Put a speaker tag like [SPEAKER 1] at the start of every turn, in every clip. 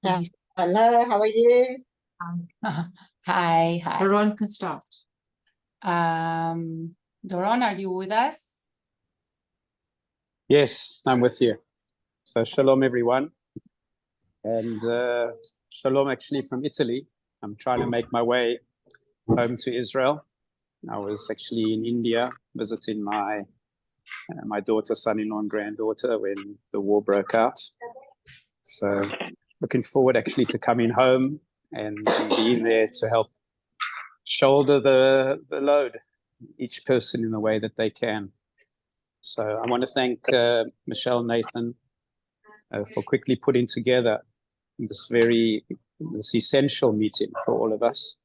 [SPEAKER 1] Dạ. Hello, how are you?
[SPEAKER 2] Hi.
[SPEAKER 3] Doron can start.
[SPEAKER 2] Doron, are you with us?
[SPEAKER 4] Yes, I'm with you. So shalom, everyone. And shalom actually from Italy. I'm trying to make my way home to Israel. I was actually in India visiting my daughter, son-in-law and granddaughter when the war broke out. So looking forward actually to coming home and being there to help shoulder the load, each person in the way that they can. So I want to thank Michelle Nathan for quickly putting together this essential meeting for all of us.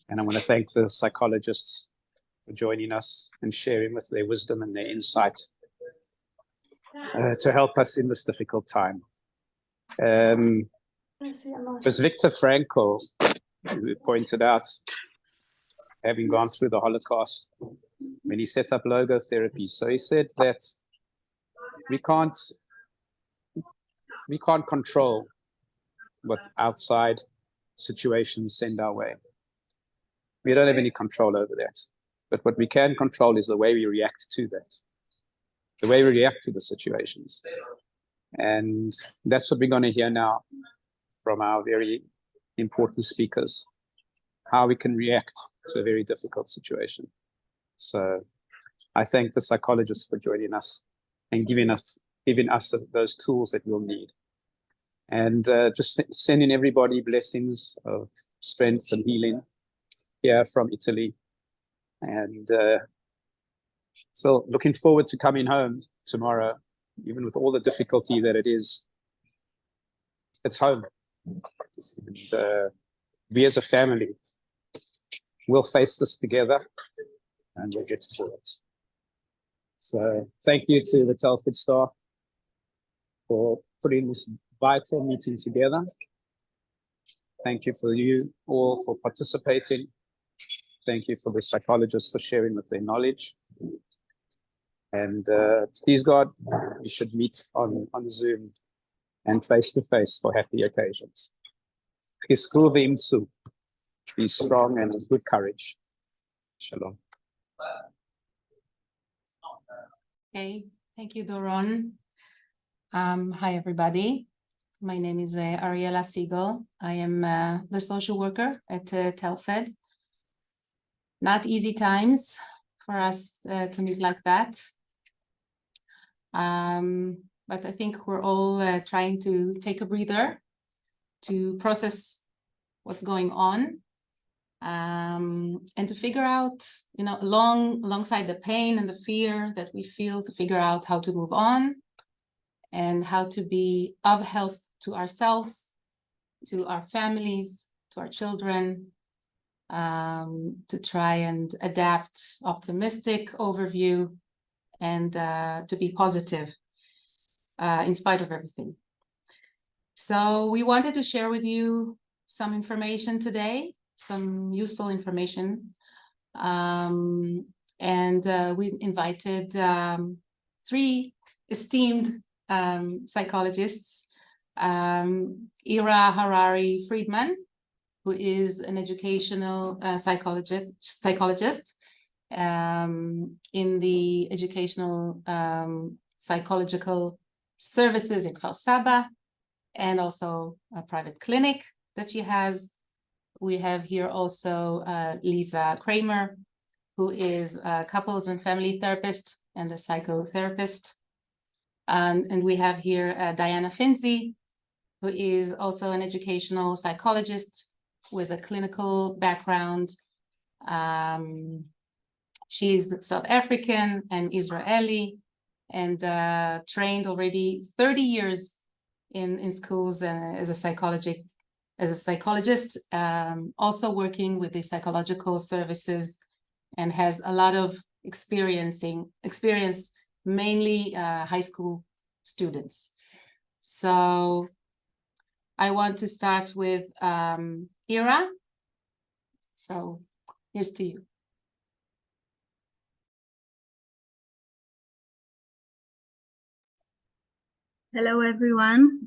[SPEAKER 4] And I want to thank the psychologists for joining us and sharing with their wisdom and their insight to help us in this difficult time. It was Viktor Frankl who pointed out, having gone through the Holocaust, when he set up logotherapy. So he said that we can't control what outside situations send our way. We don't have any control over that. But what we can control is the way we react to that, the way we react to the situations. And that's what we're going to hear now from our very important speakers, how we can react to a very difficult situation. So I thank the psychologists for joining us and giving us those tools that we'll need. And just sending everybody blessings of strength and healing here from Italy. And so looking forward to coming home tomorrow, even with all the difficulty that it is. It's home. And we as a family will face this together and we'll get through it. So thank you to the Telford staff for putting this vital meeting together. Thank you for you all for participating. Thank you for the psychologists for sharing with their knowledge. And please God, we should meet on Zoom and face-to-face for happy occasions. Be strong and of good courage. Shalom.
[SPEAKER 2] Okay, thank you, Doron. Hi, everybody. My name is Ariela Siegel. I am the social worker at Telfed. Not easy times for us to meet like that. But I think we're all trying to take a breather to process what's going on and to figure out, alongside the pain and the fear that we feel, to figure out how to move on and how to be of help to ourselves, to our families, to our children, to try and adapt optimistic overview and to be positive in spite of everything. So we wanted to share with you some information today, some useful information. And we invited 3 esteemed psychologists, Ira Harari Friedman, who is an educational psychologist in the educational psychological services in Kfar Saba, and also a private clinic that she has. We have here also Lisa Kramer, who is a couples and family therapist and a psychotherapist. And we have here Diana Finzi, who is also an educational psychologist with a clinical background. She's South African and Israeli and trained already 30 years in schools as a psychologist, also working with the psychological services, and has a lot of experience, mainly high school students. So I want to start with Ira. So here's to you.
[SPEAKER 3] Hello, everyone.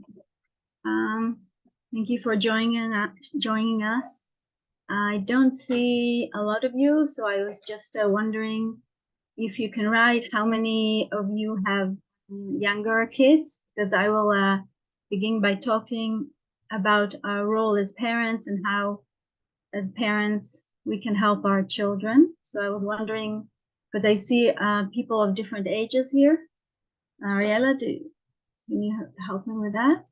[SPEAKER 3] Thank you for joining us. I don't see a lot of you, so I was just wondering if you can write how many of you have younger kids, because I will begin by talking about our role as parents and how, as parents, we can help our children. So I was wondering, because I see people of different ages here. Ariella, can you help me with that?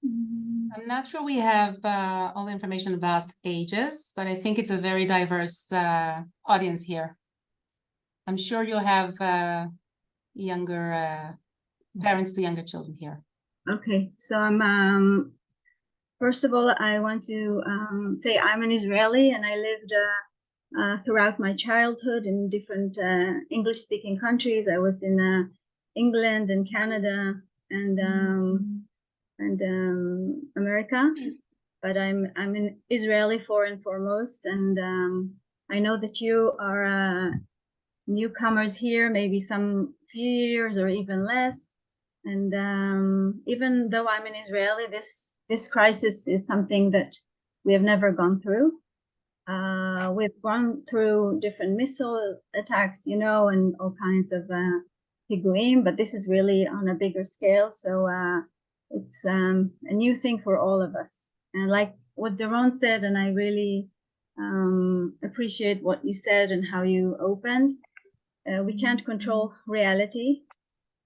[SPEAKER 2] I'm not sure we have all the information about ages, but I think it's a very diverse audience here. I'm sure you'll have younger parents to younger children here.
[SPEAKER 3] Okay, so I'm first of all, I want to say I'm an Israeli, and I lived throughout my childhood in different English-speaking countries. I was in England and Canada and America, but I'm an Israeli for and foremost, and I know that you are newcomers here, maybe some few years or even less. And even though I'm an Israeli, this crisis is something that we have never gone through. We've gone through different missile attacks, you know, and all kinds of piguim, but this is really on a bigger scale. So it's a new thing for all of us. And like what Doron said, and I really appreciate what you said and how you opened. We can't control reality.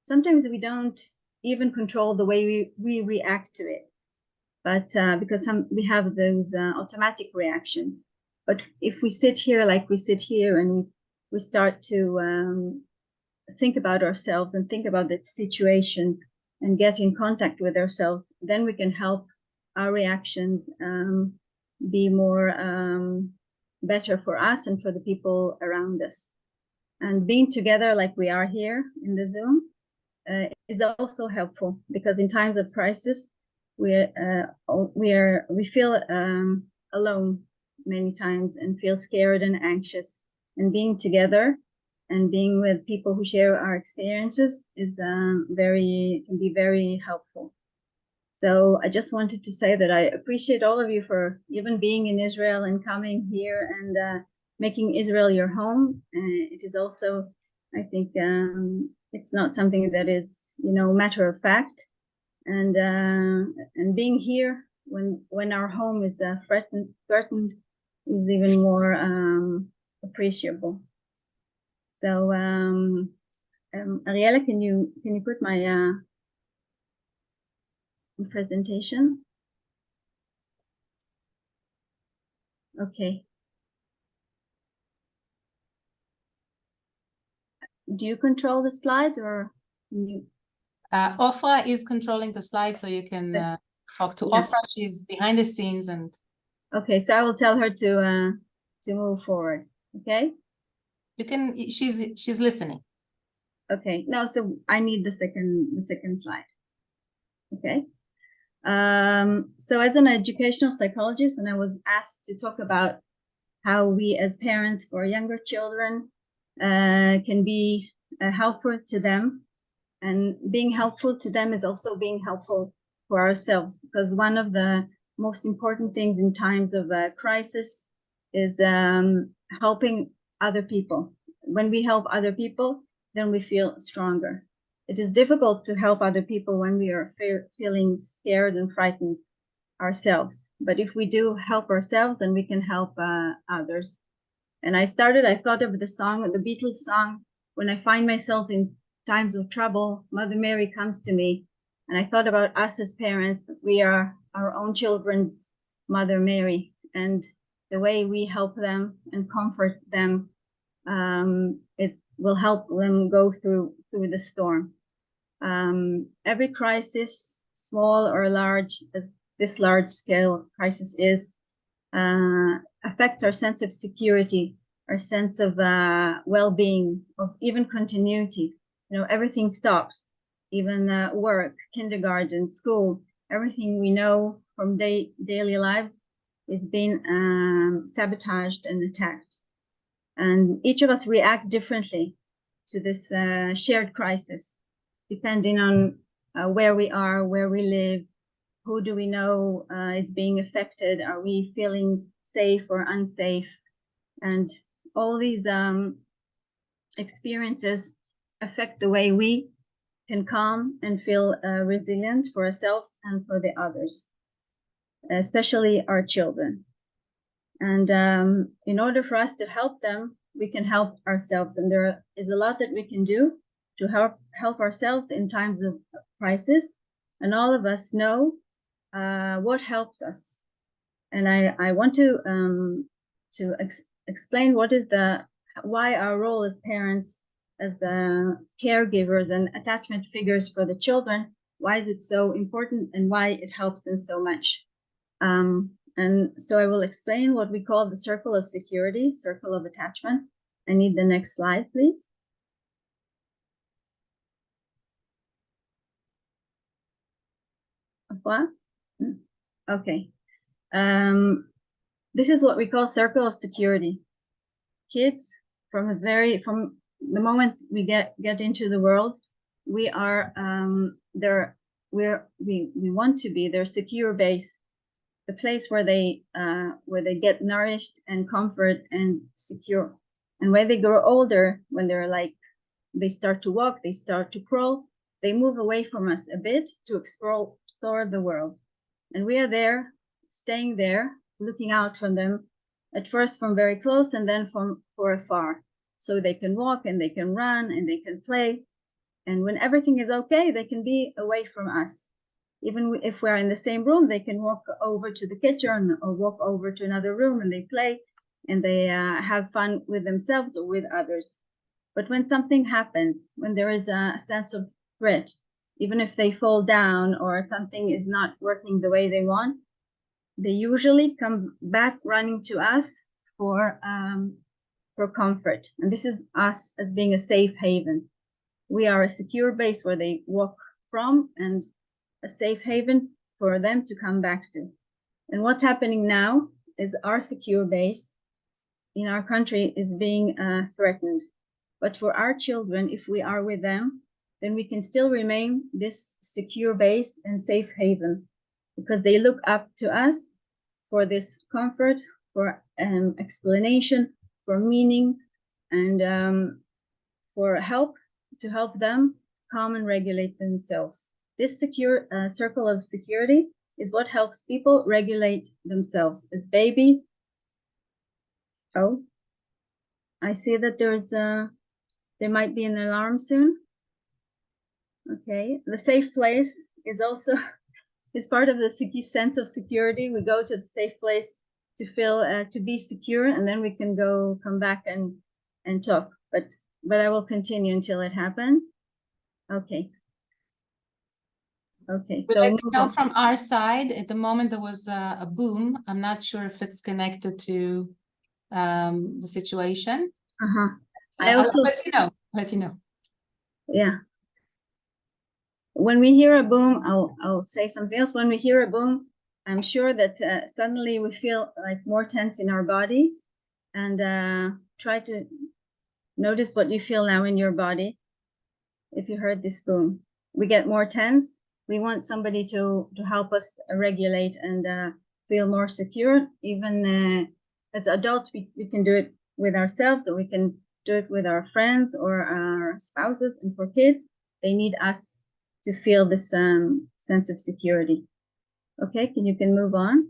[SPEAKER 3] Sometimes we don't even control the way we react to it, but because we have those automatic reactions. But if we sit here like we sit here and we start to think about ourselves and think about the situation and get in contact with ourselves, then we can help our reactions be more better for us and for the people around us. And being together like we are here in the Zoom is also helpful, because in times of crisis, we feel alone many times and feel scared and anxious. And being together and being with people who share our experiences is can be very helpful. So I just wanted to say that I appreciate all of you for even being in Israel and coming here and making Israel your home. It is also, I think, it's not something that is, you know, matter of fact. And being here when our home is threatened is even more appreciable. So Ariella, can you put my presentation? Okay. Do you control the slides, or you?
[SPEAKER 2] Ofra is controlling the slide, so you can talk to Ofra. She's behind the scenes and.
[SPEAKER 3] Okay, so I will tell her to move forward. Okay.
[SPEAKER 2] You can. She's listening.
[SPEAKER 3] Okay. No, so I need the second slide. Okay. So as an educational psychologist, and I was asked to talk about how we as parents for younger children can be helpful to them, and being helpful to them is also being helpful for ourselves, because one of the most important things in times of crisis is helping other people. When we help other people, then we feel stronger. It is difficult to help other people when we are feeling scared and frightened ourselves. But if we do help ourselves, then we can help others. And I thought of the song, the Beatles song, "When I find myself in times of trouble, Mother Mary comes to me." And I thought about us as parents, that we are our own children's Mother Mary, and the way we help them and comfort them will help them go through the storm. Every crisis, small or large, as this large scale crisis is, affects our sense of security, our sense of well-being, of even continuity. You know, everything stops, even work, kindergarten, school, everything we know from daily lives is being sabotaged and attacked. And each of us react differently to this shared crisis, depending on where we are, where we live, who do we know is being affected, are we feeling safe or unsafe, and all these experiences affect the way we can calm and feel resilient for ourselves and for the others, especially our children. And in order for us to help them, we can help ourselves. And there is a lot that we can do to help ourselves in times of crisis. And all of us know what helps us. And I want to explain why our role as parents, as the caregivers and attachment figures for the children, why is it so important and why it helps them so much. And so I will explain what we call the circle of security, circle of attachment. I need the next slide, please. What? Okay. This is what we call circle of security. Kids, from the moment we get into the world, we are we want to be their secure base, the place where they get nourished and comfort and secure. And when they grow older, when they start to walk, they start to crawl, they move away from us a bit to explore the world. And we are there, staying there, looking out from them, at first from very close and then from afar. So they can walk and they can run and they can play. And when everything is okay, they can be away from us. Even if we're in the same room, they can walk over to the kitchen or walk over to another room and they play and they have fun with themselves or with others. But when something happens, when there is a sense of threat, even if they fall down or something is not working the way they want, they usually come back running to us for comfort. And this is us as being a safe haven. We are a secure base where they walk from and a safe haven for them to come back to. And what's happening now is our secure base in our country is being threatened. But for our children, if we are with them, then we can still remain this secure base and safe haven because they look up to us for this comfort, for explanation, for meaning, and for help to help them calm and regulate themselves. This secure circle of security is what helps people regulate themselves as babies. Oh, I see that there might be an alarm soon. Okay, the safe place is also is part of the sense of security. We go to the safe place to feel to be secure, and then we can come back and talk. But I will continue until it happens. Okay. Okay.
[SPEAKER 2] We'd
[SPEAKER 3] So
[SPEAKER 2] like to know from our side. At the moment, there was a boom. I'm not sure if it's connected to the situation.
[SPEAKER 3] I also
[SPEAKER 2] let you know.
[SPEAKER 3] Yeah. When we hear a boom, I'll say something else. When we hear a boom, I'm sure that suddenly we feel like more tense in our bodies, and try to notice what you feel now in your body. If you heard this boom, we get more tense. We want somebody to help us regulate and feel more secure. Even as adults, we can do it with ourselves, or we can do it with our friends or our spouses. And for kids, they need us to feel this sense of security. Okay, you can move on.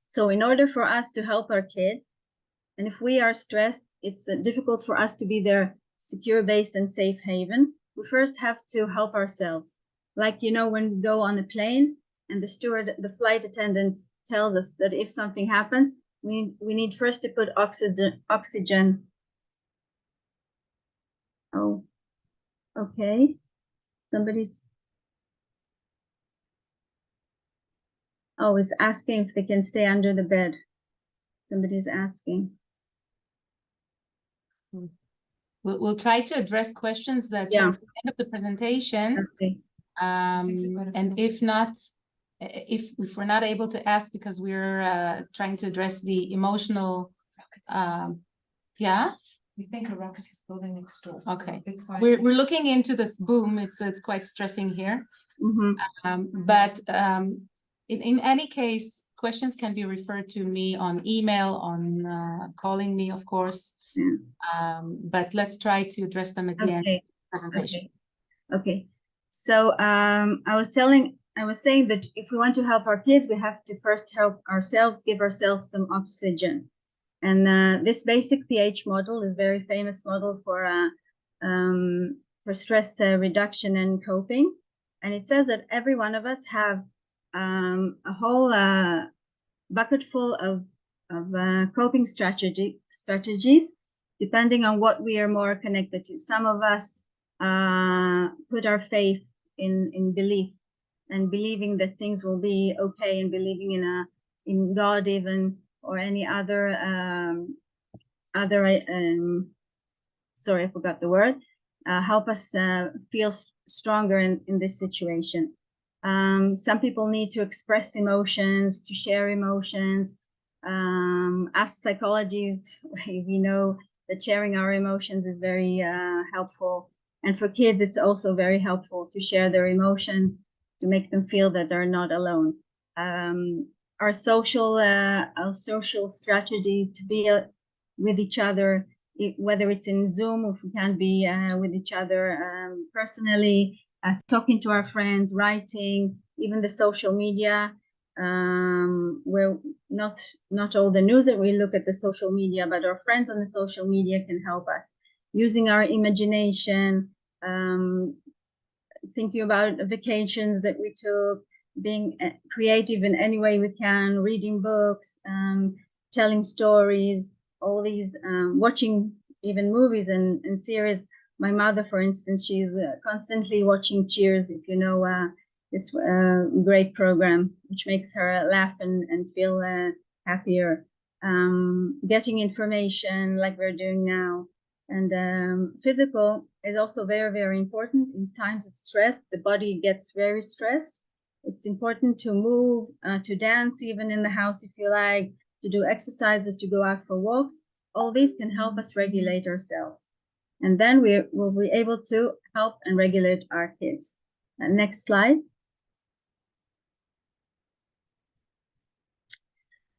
[SPEAKER 3] So in order for us to help our kids, and if we are stressed, it's difficult for us to be their secure base and safe haven. We first have to help ourselves. Like, when we go on a plane and the flight attendant tells us that if something happens, we need first to put oxygen. Oh, okay. Somebody's is asking if they can stay under the bed. Somebody's asking.
[SPEAKER 2] We'll try to address questions that towards the end of the presentation.
[SPEAKER 3] Okay.
[SPEAKER 2] And if not, if we're not able to ask because we're trying to address the emotional,
[SPEAKER 5] We think a rocket is building next door.
[SPEAKER 2] Okay.
[SPEAKER 5] Big fire.
[SPEAKER 2] We're looking into this boom. It's quite stressing here.
[SPEAKER 3] Mhm.
[SPEAKER 2] But in any case, questions can be referred to me on email, on calling me, of course.
[SPEAKER 3] Yeah.
[SPEAKER 2] But let's try to address them at the end of
[SPEAKER 3] Okay.
[SPEAKER 2] the presentation.
[SPEAKER 3] Okay. So I was saying that if we want to help our kids, we have to first help ourselves, give ourselves some oxygen. And this basic PH model is a very famous model for stress reduction and coping. And it says that every one of us have a whole bucket full of coping strategies, depending on what we are more connected to. Some of us put our faith in belief and believing that things will be okay, and believing in God even, or any other sorry, I forgot the word, help us feel stronger in this situation. Some people need to express emotions, to share emotions. As psychologists, we know that sharing our emotions is very helpful. And for kids, it's also very helpful to share their emotions, to make them feel that they're not alone. Our social strategy to be with each other, whether it's in Zoom, if we can't be with each other personally, talking to our friends, writing, even the social media, where not all the news that we look at the social media, but our friends on the social media can help us. Using our imagination, thinking about vacations that we took, being creative in any way we can, reading books, telling stories, all these, watching even movies and series. My mother, for instance, she's constantly watching Cheers, if you know this great program, which makes her laugh and feel happier. Getting information like we're doing now. And physical is also very, very important. In times of stress, the body gets very stressed. It's important to move, to dance even in the house if you like, to do exercises, to go out for walks. All these can help us regulate ourselves. And then we will be able to help and regulate our kids. Next slide.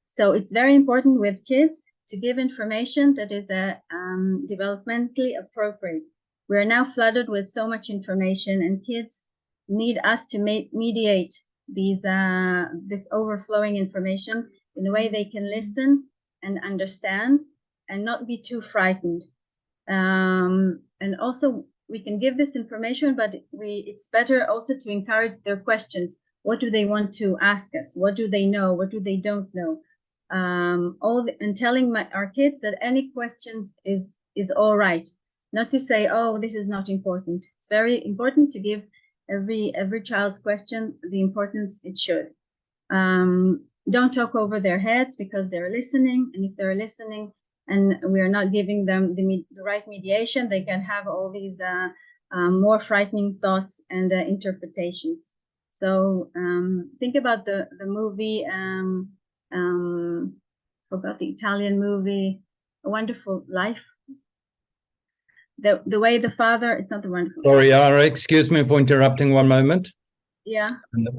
[SPEAKER 3] So it's very important with kids to give information that is developmentally appropriate. We are now flooded with so much information, and kids need us to mediate this overflowing information in a way they can listen and understand and not be too frightened. And also we can give this information, but it's better also to encourage their questions. What do they want to ask us? What do they know? What do they don't know? And telling our kids that any questions is all right, not to say, oh, this is not important. It's very important to give every child's question the importance it should. Don't talk over their heads because they're listening, and if they're listening and we are not giving them the right mediation, they can have all these more frightening thoughts and interpretations. So think about the movie, forgot the Italian movie, A Wonderful Life. The way the father, it's not The Wonderful.
[SPEAKER 6] Sorry, Yara, excuse me for interrupting one moment.
[SPEAKER 3] Yeah.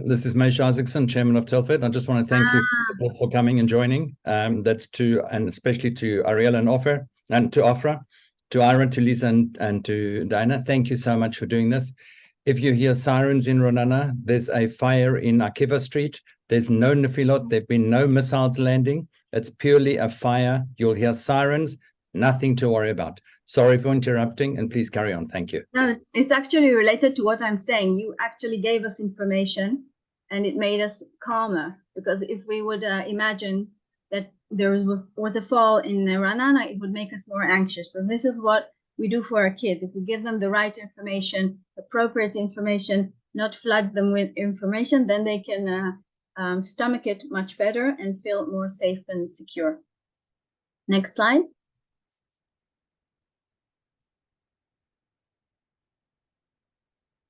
[SPEAKER 6] This is Moshe Isaacson, Chairman of Telfed. I just want to thank you for coming and joining. That's and especially to Ariel and Offer, and to Afra, to Ira, to Lisa, and to Dinah. Thank you so much for doing this. If you hear sirens in Ra'anana, there's a fire in Akiva Street. There's no nefilot. There've been no missiles landing. It's purely a fire. You'll hear sirens. Nothing to worry about. Sorry for interrupting, and please carry on. Thank you.
[SPEAKER 3] No, it's actually related to what I'm saying. You actually gave us information, and it made us calmer, because if we would imagine that there was a fall in Ra'anana, it would make us more anxious. So this is what we do for our kids. If we give them the right information, appropriate information, not flood them with information, then they can stomach it much better and feel more safe and secure. Next slide.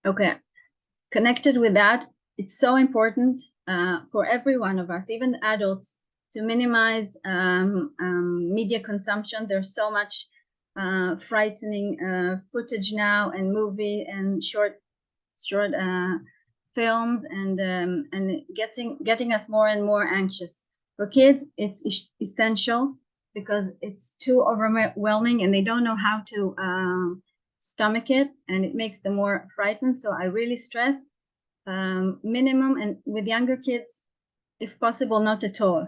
[SPEAKER 3] Okay, connected with that, it's so important for every one of us, even adults, to minimize media consumption. There's so much frightening footage now, and movie and short films, and getting us more and more anxious. For kids, it's essential because it's too overwhelming and they don't know how to stomach it, and it makes them more frightened. So I really stress minimum, and with younger kids, if possible, not at all.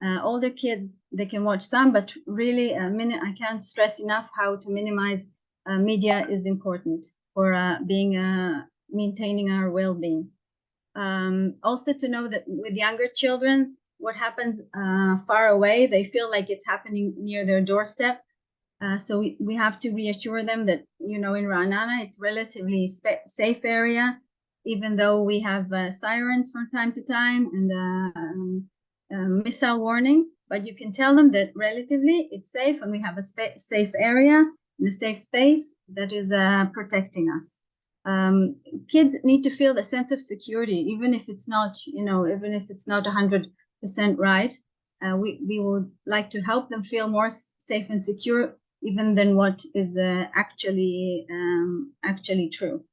[SPEAKER 3] Older kids, they can watch some, but really I can't stress enough how to minimize media is important for maintaining our well-being. Also to know that with younger children, what happens far away, they feel like it's happening near their doorstep. So we have to reassure them that, you know, in Ra'anana, it's relatively safe area, even though we have sirens from time to time and missile warning, but you can tell them that relatively it's safe and we have a safe area and a safe space that is protecting us. Kids need to feel the sense of security, even if it's not, you know, even if it's not 100% right. We would like to help them feel more safe and secure, even than what is actually true.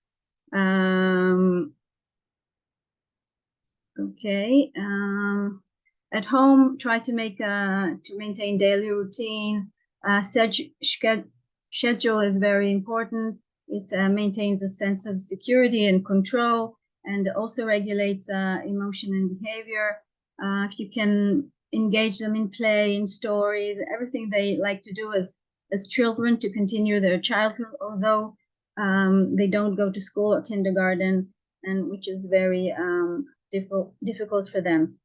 [SPEAKER 3] Okay. At home, try to maintain daily routine. Schedule is very important. It maintains a sense of security and control, and also regulates emotion and behavior. If you can engage them in play, in stories, everything they like to do as children to continue their childhood, although they don't go to school or kindergarten, and which is very difficult for them.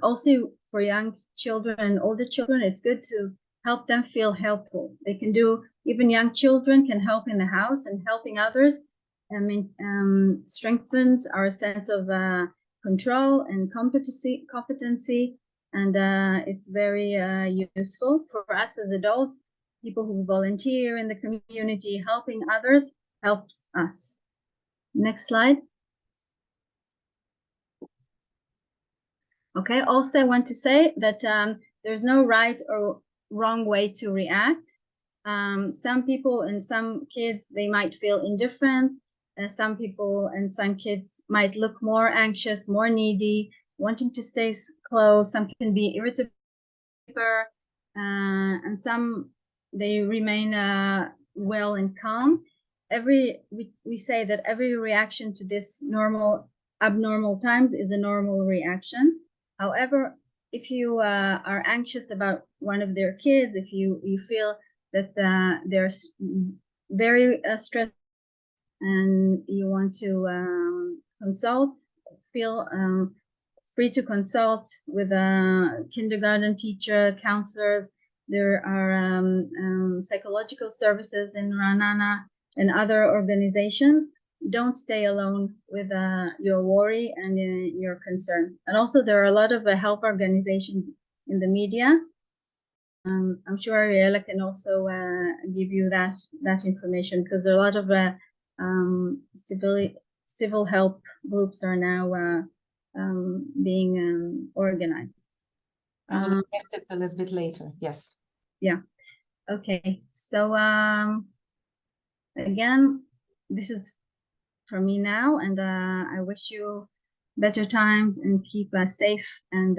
[SPEAKER 3] Also for young children and older children, it's good to help them feel helpful. They can do, even young children can help in the house, and helping others strengthens our sense of control and competency, and it's very useful for us as adults. People who volunteer in the community, helping others helps us. Next slide. Okay, also I want to say that there's no right or wrong way to react. Some people and some kids, they might feel indifferent. Some people and some kids might look more anxious, more needy, wanting to stay close. Some can be irritable, and some, they remain well and calm. We say that every reaction to this abnormal times is a normal reaction. However, if you are anxious about one of their kids, if you feel that they're very stressed and you want to consult, feel free to consult with a kindergarten teacher, counselors. There are psychological services in Ra'anana and other organizations. Don't stay alone with your worry and your concern. And also there are a lot of help organizations in the media. I'm sure Ariella can also give you that information, because there are a lot of civil help groups are now being organized.
[SPEAKER 2] I will address it a little bit later. Yes.
[SPEAKER 3] Yeah. Okay. So again, this is for me now, and I wish you better times and keep us safe. And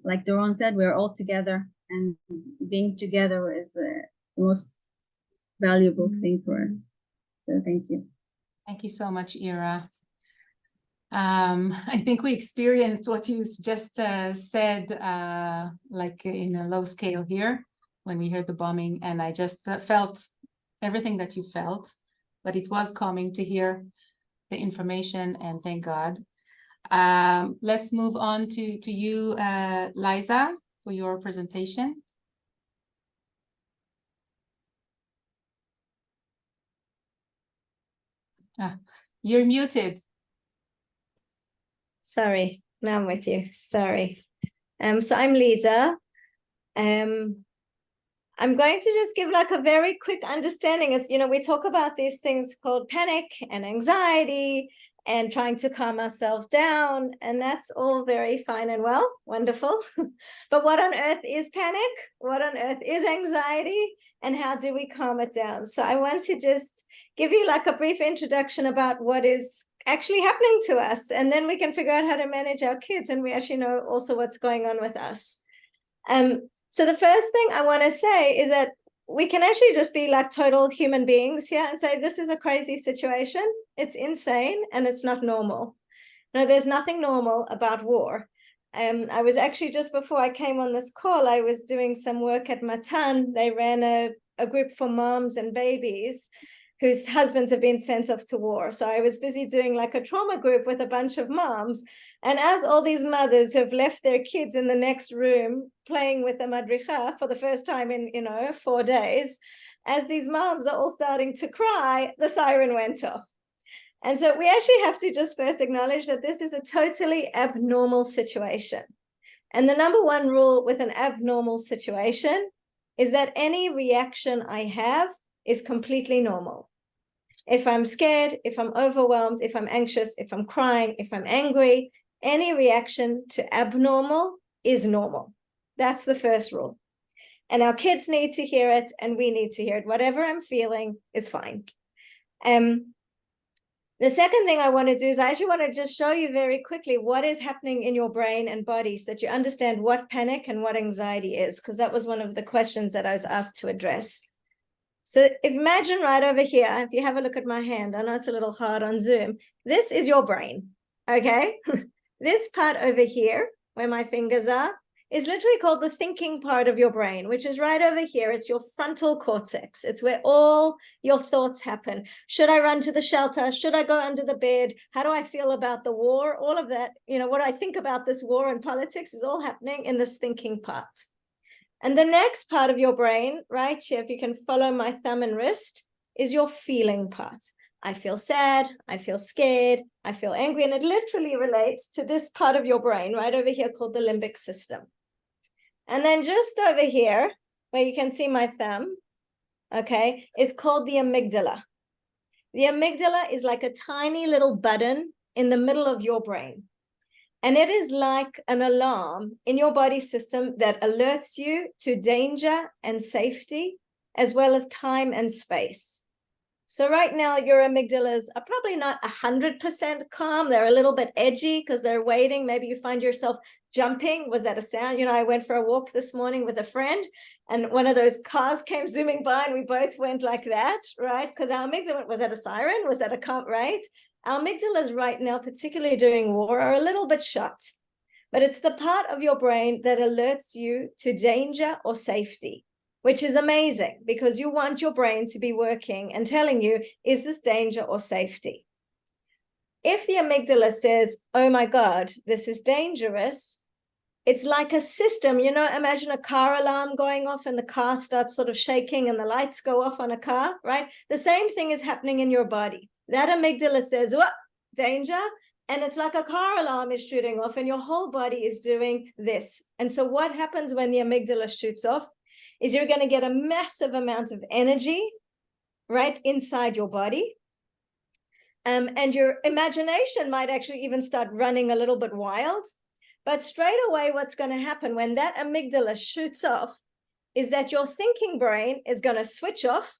[SPEAKER 3] like Doron said, we're all together, and being together is the most valuable thing for us. So thank you.
[SPEAKER 2] Thank you so much, Ira. I think we experienced what you just said, like in a low scale here when we heard the bombing, and I just felt everything that you felt, but it was calming to hear the information, and thank God. Let's move on to you, Liza, for your presentation. You're muted.
[SPEAKER 7] Sorry, now I'm with you. Sorry. So I'm Lisa. I'm going to just give like a very quick understanding. As you know, we talk about these things called panic and anxiety and trying to calm ourselves down. And that's all very fine and well, wonderful. But what on earth is panic? What on earth is anxiety? And how do we calm it down? So I want to just give you like a brief introduction about what is actually happening to us. And then we can figure out how to manage our kids. And we actually know also what's going on with us. So the first thing I want to say is that we can actually just be like total human beings here and say, this is a crazy situation. It's insane and it's not normal. No, there's nothing normal about war. I was actually, just before I came on this call, I was doing some work at Matan. They ran a group for moms and babies whose husbands have been sent off to war. So I was busy doing like a trauma group with a bunch of moms. And as all these mothers who have left their kids in the next room playing with a madricha for the first time in, 4 days, as these moms are all starting to cry, the siren went off. And so we actually have to just first acknowledge that this is a totally abnormal situation. And the number one rule with an abnormal situation is that any reaction I have is completely normal. If I'm scared, if I'm overwhelmed, if I'm anxious, if I'm crying, if I'm angry, any reaction to abnormal is normal. That's the first rule. And our kids need to hear it, and we need to hear it. Whatever I'm feeling is fine. The second thing I want to do is I actually want to just show you very quickly what is happening in your brain and body so that you understand what panic and what anxiety is, because that was one of the questions that I was asked to address. So imagine right over here, if you have a look at my hand, I know it's a little hard on Zoom, this is your brain, okay? This part over here, where my fingers are, is literally called the thinking part of your brain, which is right over here. It's your frontal cortex. It's where all your thoughts happen. Should I run to the shelter? Should I go under the bed? How do I feel about the war? All of that, what I think about this war and politics is all happening in this thinking part. And the next part of your brain, right here, if you can follow my thumb and wrist, is your feeling part. I feel sad, I feel scared, I feel angry, and it literally relates to this part of your brain right over here called the limbic system. And then just over here, where you can see my thumb, okay, is called the amygdala. The amygdala is like a tiny little button in the middle of your brain. And it is like an alarm in your body system that alerts you to danger and safety, as well as time and space. So right now, your amygdalas are probably not 100% calm. They're a little bit edgy because they're waiting. Maybe you find yourself jumping. Was that a sound? I went for a walk this morning with a friend, and one of those cars came zooming by, and we both went like that, right? Because our amygdala went, was that a siren? Was that a car, right? Our amygdalas right now, particularly during war, are a little bit shut, but it's the part of your brain that alerts you to danger or safety, which is amazing because you want your brain to be working and telling you, is this danger or safety? If the amygdala says, oh my God, this is dangerous, it's like a system, imagine a car alarm going off and the car starts sort of shaking and the lights go off on a car, right? The same thing is happening in your body. That amygdala says, oh, danger. And it's like a car alarm is shooting off and your whole body is doing this. And so what happens when the amygdala shoots off is you're going to get a massive amount of energy right inside your body. And your imagination might actually even start running a little bit wild. But straight away, what's going to happen when that amygdala shoots off is that your thinking brain is going to switch off.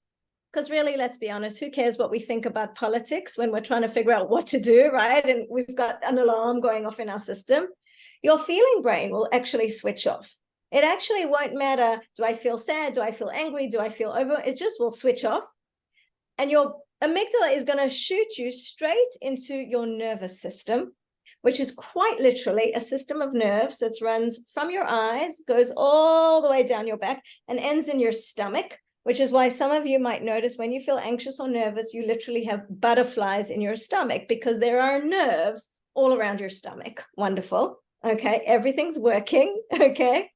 [SPEAKER 7] Because really, let's be honest, who cares what we think about politics when we're trying to figure out what to do, right? And we've got an alarm going off in our system. Your feeling brain will actually switch off. It actually won't matter, do I feel sad? Do I feel angry? Do I feel over? It just will switch off. And your amygdala is going to shoot you straight into your nervous system, which is quite literally a system of nerves that runs from your eyes, goes all the way down your back, and ends in your stomach, which is why some of you might notice when you feel anxious or nervous, you literally have butterflies in your stomach because there are nerves all around your stomach. Wonderful. Okay, everything's working. Okay.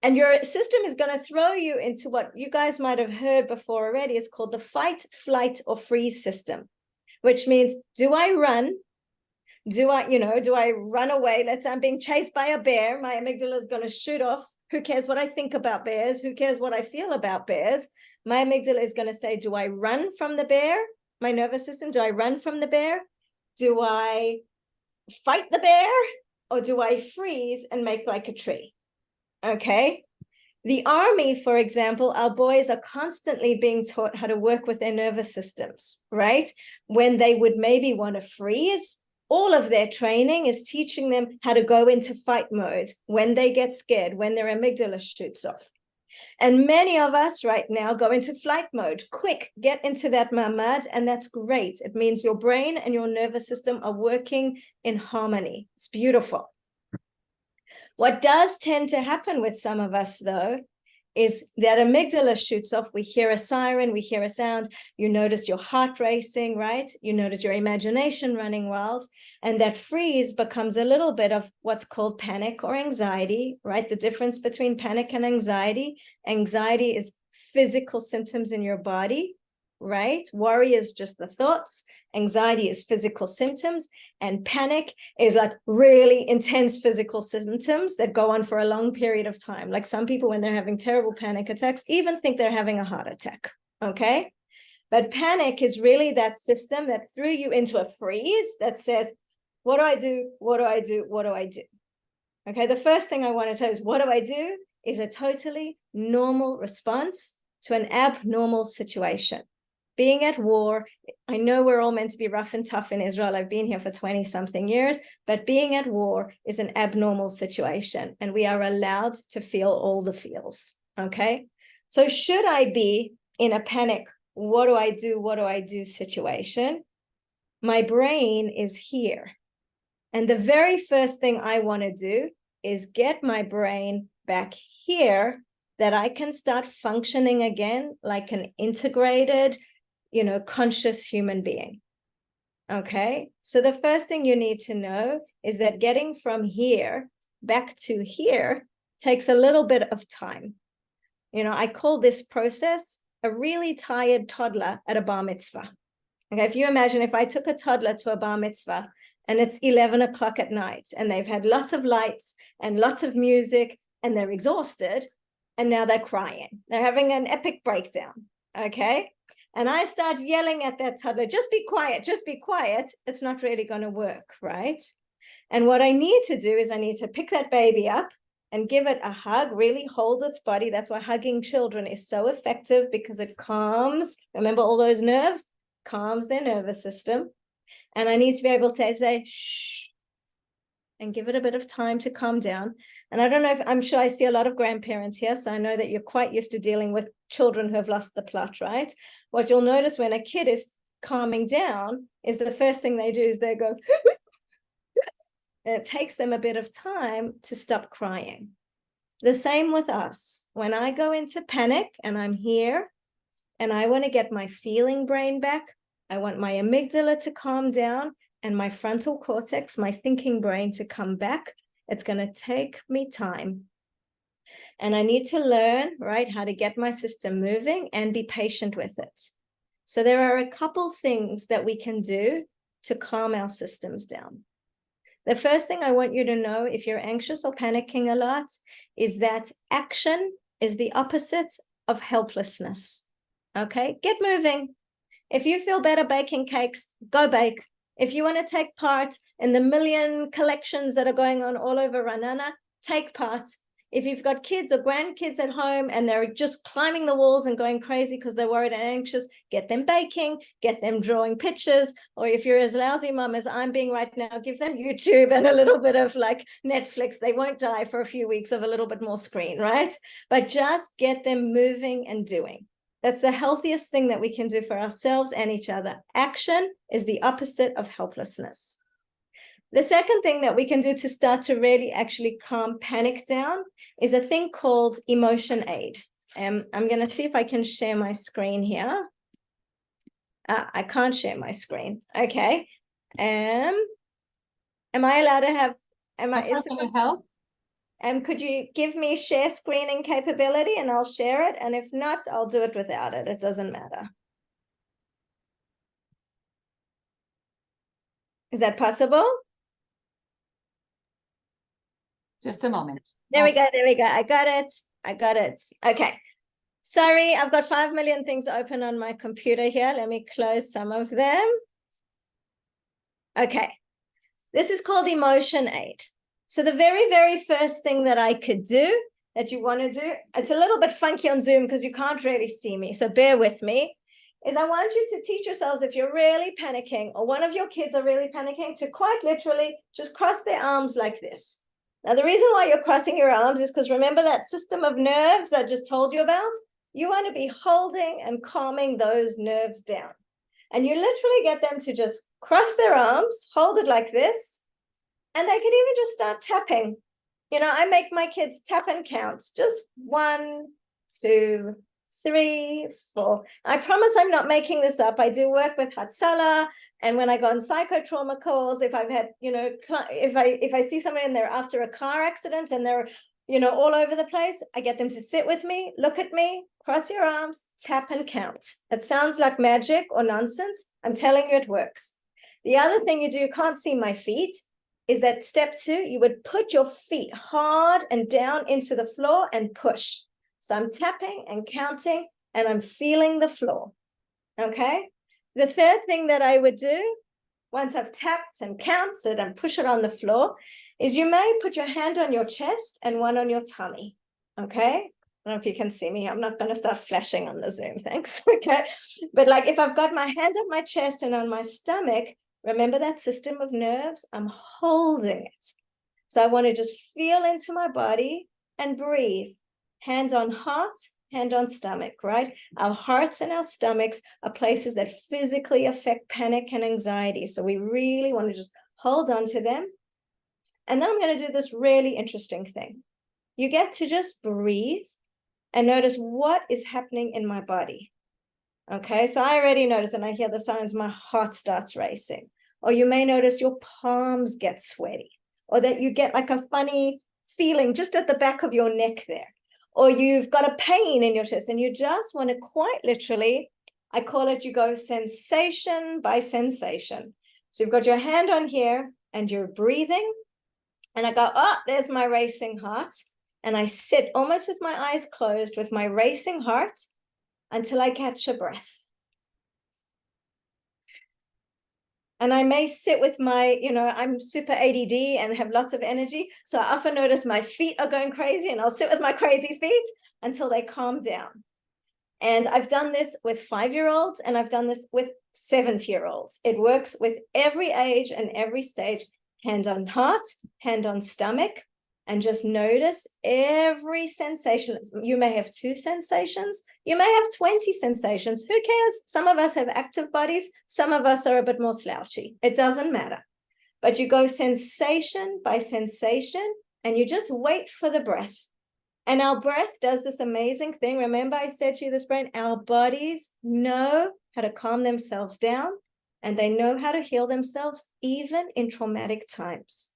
[SPEAKER 7] And your system is going to throw you into what you guys might have heard before already. It's called the fight, flight, or freeze system, which means, do I run? Do I run away? Let's say I'm being chased by a bear. My amygdala is going to shoot off. Who cares what I think about bears? Who cares what I feel about bears? My amygdala is going to say, do I run from the bear? My nervous system, do I run from the bear? Do I fight the bear or do I freeze and make like a tree? Okay. The army, for example, our boys are constantly being taught how to work with their nervous systems, right? When they would maybe want to freeze, all of their training is teaching them how to go into fight mode when they get scared, when their amygdala shoots off. And many of us right now go into flight mode. Quick, get into that mamad, and that's great. It means your brain and your nervous system are working in harmony. It's beautiful. What does tend to happen with some of us, though, is that amygdala shoots off. We hear a siren, we hear a sound, you notice your heart racing, right? You notice your imagination running wild, and that freeze becomes a little bit of what's called panic or anxiety, right? The difference between panic and anxiety is physical symptoms in your body, right? Worry is just the thoughts, anxiety is physical symptoms, and panic is like really intense physical symptoms that go on for a long period of time. Like some people, when they're having terrible panic attacks, even think they're having a heart attack, okay? But panic is really that system that threw you into a freeze that says, what do I do? What do I do? What do I do? Okay, the first thing I want to tell you is what do I do is a totally normal response to an abnormal situation. Being at war, I know we're all meant to be rough and tough in Israel. I've been here for 20 something years, but being at war is an abnormal situation and we are allowed to feel all the feels, okay? So should I be in a panic, what do I do? What do I do situation? My brain is here. And the very first thing I want to do is get my brain back here that I can start functioning again like an integrated, conscious human being. Okay, so the first thing you need to know is that getting from here back to here takes a little bit of time. I call this process a really tired toddler at a bar mitzvah. Okay, if you imagine if I took a toddler to a bar mitzvah and it's 11 o'clock at night and they've had lots of lights and lots of music and they're exhausted and now they're crying. They're having an epic breakdown, okay? And I start yelling at that toddler, just be quiet, it's not really going to work, right? And what I need to do is I need to pick that baby up and give it a hug, really hold its body. That's why hugging children is so effective because it calms, remember all those nerves? Calms their nervous system. And I need to be able to say, shh, and give it a bit of time to calm down. And I don't know if, I'm sure I see a lot of grandparents here, so I know that you're quite used to dealing with children who have lost the plot, right? What you'll notice when a kid is calming down is the first thing they do is they go, and it takes them a bit of time to stop crying. The same with us. When I go into panic and I'm here and I want to get my feeling brain back, I want my amygdala to calm down and my frontal cortex, my thinking brain to come back. It's going to take me time. And I need to learn, right, how to get my system moving and be patient with it. So there are a couple things that we can do to calm our systems down. The first thing I want you to know, if you're anxious or panicking a lot, is that action is the opposite of helplessness. Okay, get moving. If you feel better baking cakes, go bake. If you want to take part in the million collections that are going on all over Ra'anana, take part. If you've got kids or grandkids at home and they're just climbing the walls and going crazy because they're worried and anxious, get them baking, get them drawing pictures. Or if you're as lousy mom as I'm being right now, give them YouTube and a little bit of like Netflix. They won't die for a few weeks of a little bit more screen, right? But just get them moving and doing. That's the healthiest thing that we can do for ourselves and each other. Action is the opposite of helplessness. The second thing that we can do to start to really actually calm panic down is a thing called emotion aid. I'm going to see if I can share my screen here. I can't share my screen. Okay. Am I allowed to have,
[SPEAKER 2] Can you help?
[SPEAKER 7] could you give me share screening capability and I'll share it? And if not, I'll do it without it. It doesn't matter. Is that possible?
[SPEAKER 2] Just a moment.
[SPEAKER 7] There we go. There we go. I got it. Okay. Sorry, I've got 5 million things open on my computer here. Let me close some of them. Okay, this is called emotion aid. So the very, very first thing that I could do, that you want to do, it's a little bit funky on Zoom because you can't really see me, so bear with me, is I want you to teach yourselves, if you're really panicking or one of your kids are really panicking, to quite literally just cross their arms like this. Now, the reason why you're crossing your arms is because remember that system of nerves I just told you about? You want to be holding and calming those nerves down. And you literally get them to just cross their arms, hold it like this, and they can even just start tapping. You know, I make my kids tap and count, just 1, 2, 3, 4. I promise I'm not making this up. I do work with Hatsala, and when I go on psychotrauma calls, if I've had, you know, if I see somebody and they're after a car accident and they're, you know, all over the place, I get them to sit with me, look at me, cross your arms, tap and count. It sounds like magic or nonsense. I'm telling you it works. The other thing you do, you can't see my feet, is that step 2, you would put your feet hard and down into the floor and push. So I'm tapping and counting and I'm feeling the floor, okay? The third thing that I would do, once I've tapped and counted and push it on the floor, is you may put your hand on your chest and one on your tummy, okay? I don't know if you can see me. I'm not going to start flashing on the Zoom, thanks, okay? But like if I've got my hand on my chest and on my stomach, remember that system of nerves? I'm holding it. So I want to just feel into my body and breathe. Hand on heart, hand on stomach, right? Our hearts and our stomachs are places that physically affect panic and anxiety. So we really want to just hold on to them. And then I'm going to do this really interesting thing. You get to just breathe and notice what is happening in my body. Okay, so I already notice when I hear the sounds, my heart starts racing. Or you may notice your palms get sweaty, or that you get like a funny feeling just at the back of your neck there. Or you've got a pain in your chest and you just want to quite literally, I call it, you go sensation by sensation. So you've got your hand on here and you're breathing. And I go, oh, there's my racing heart. And I sit almost with my eyes closed with my racing heart until I catch a breath. And I may sit with my, you know, I'm super ADD and have lots of energy. So I often notice my feet are going crazy and I'll sit with my crazy feet until they calm down. And I've done this with 5-year-olds and I've done this with 70-year-olds. It works with every age and every stage. Hand on heart, hand on stomach, and just notice every sensation. You may have 2 sensations. You may have 20 sensations. Who cares? Some of us have active bodies. Some of us are a bit more slouchy. It doesn't matter. But you go sensation by sensation, and you just wait for the breath. And our breath does this amazing thing. Remember I said to you this, brain, our bodies know how to calm themselves down, and they know how to heal themselves even in traumatic times.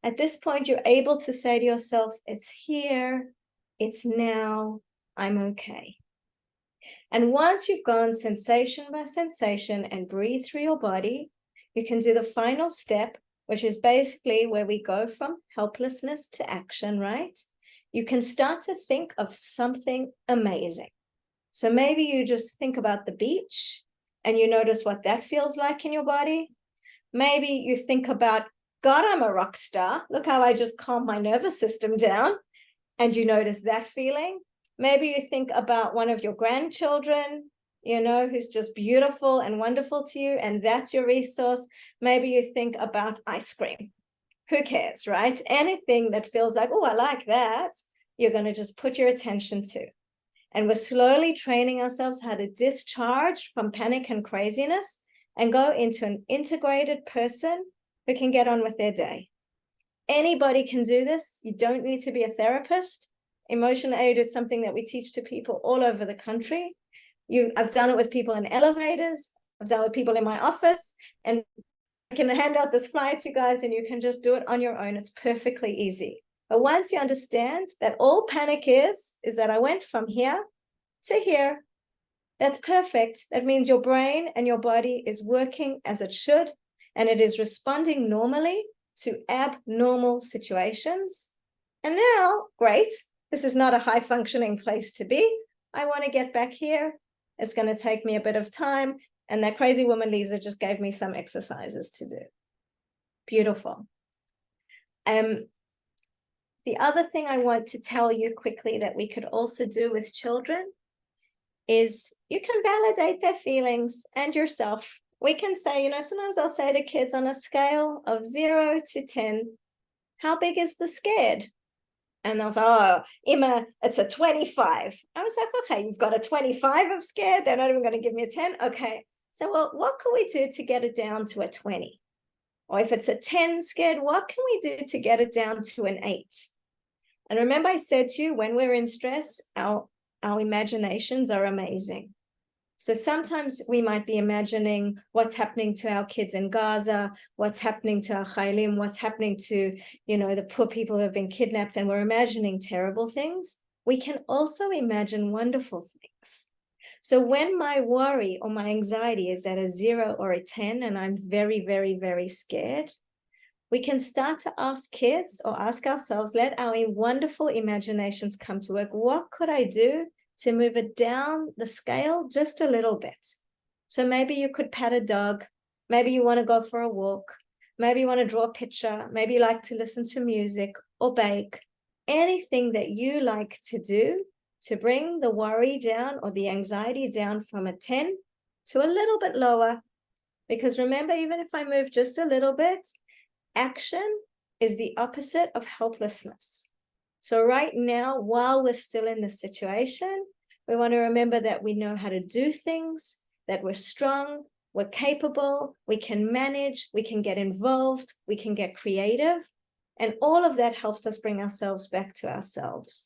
[SPEAKER 7] At this point, you're able to say to yourself, it's here, it's now, I'm okay. And once you've gone sensation by sensation and breathe through your body, you can do the final step, which is basically where we go from helplessness to action, right? You can start to think of something amazing. So maybe you just think about the beach and you notice what that feels like in your body. Maybe you think about, God, I'm a rock star. Look how I just calmed my nervous system down. And you notice that feeling. Maybe you think about one of your grandchildren, you know, who's just beautiful and wonderful to you, and that's your resource. Maybe you think about ice cream. Who cares, right? Anything that feels like, oh, I like that, you're going to just put your attention to. And we're slowly training ourselves how to discharge from panic and craziness and go into an integrated person who can get on with their day. Anybody can do this. You don't need to be a therapist. Emotion aid is something that we teach to people all over the country. I've done it with people in elevators. I've done it with people in my office. And I can hand out this flyer to you guys and you can just do it on your own. It's perfectly easy. But once you understand that all panic is that I went from here to here, that's perfect. That means your brain and your body is working as it should, and it is responding normally to abnormal situations. And now, great, this is not a high functioning place to be. I want to get back here. It's going to take me a bit of time. And that crazy woman, Lisa, just gave me some exercises to do. Beautiful. The other thing I want to tell you quickly that we could also do with children is you can validate their feelings and yourself. We can say, you know, sometimes I'll say to kids on a scale of 0 to 10, how big is the scared? And they'll say, oh, Emma, it's a 25. I was like, okay, you've got a 25 of scared. They're not even going to give me a 10. Okay. So, well, what can we do to get it down to a 20? Or if it's a 10 scared, what can we do to get it down to an 8? And remember I said to you, when we're in stress, our imaginations are amazing. So sometimes we might be imagining what's happening to our kids in Gaza, what's happening to our Chaylim, what's happening to, you know, the poor people who have been kidnapped, and we're imagining terrible things. We can also imagine wonderful things. So when my worry or my anxiety is at a 0 or a 10, and I'm very, very, very scared, we can start to ask kids or ask ourselves, let our wonderful imaginations come to work. What could I do to move it down the scale just a little bit? So maybe you could pet a dog. Maybe you want to go for a walk. Maybe you want to draw a picture. Maybe you like to listen to music or bake. Anything that you like to do to bring the worry down or the anxiety down from a 10 to a little bit lower. Because remember, even if I move just a little bit, action is the opposite of helplessness. So right now, while we're still in this situation, we want to remember that we know how to do things, that we're strong, we're capable, we can manage, we can get involved, we can get creative. And all of that helps us bring ourselves back to ourselves.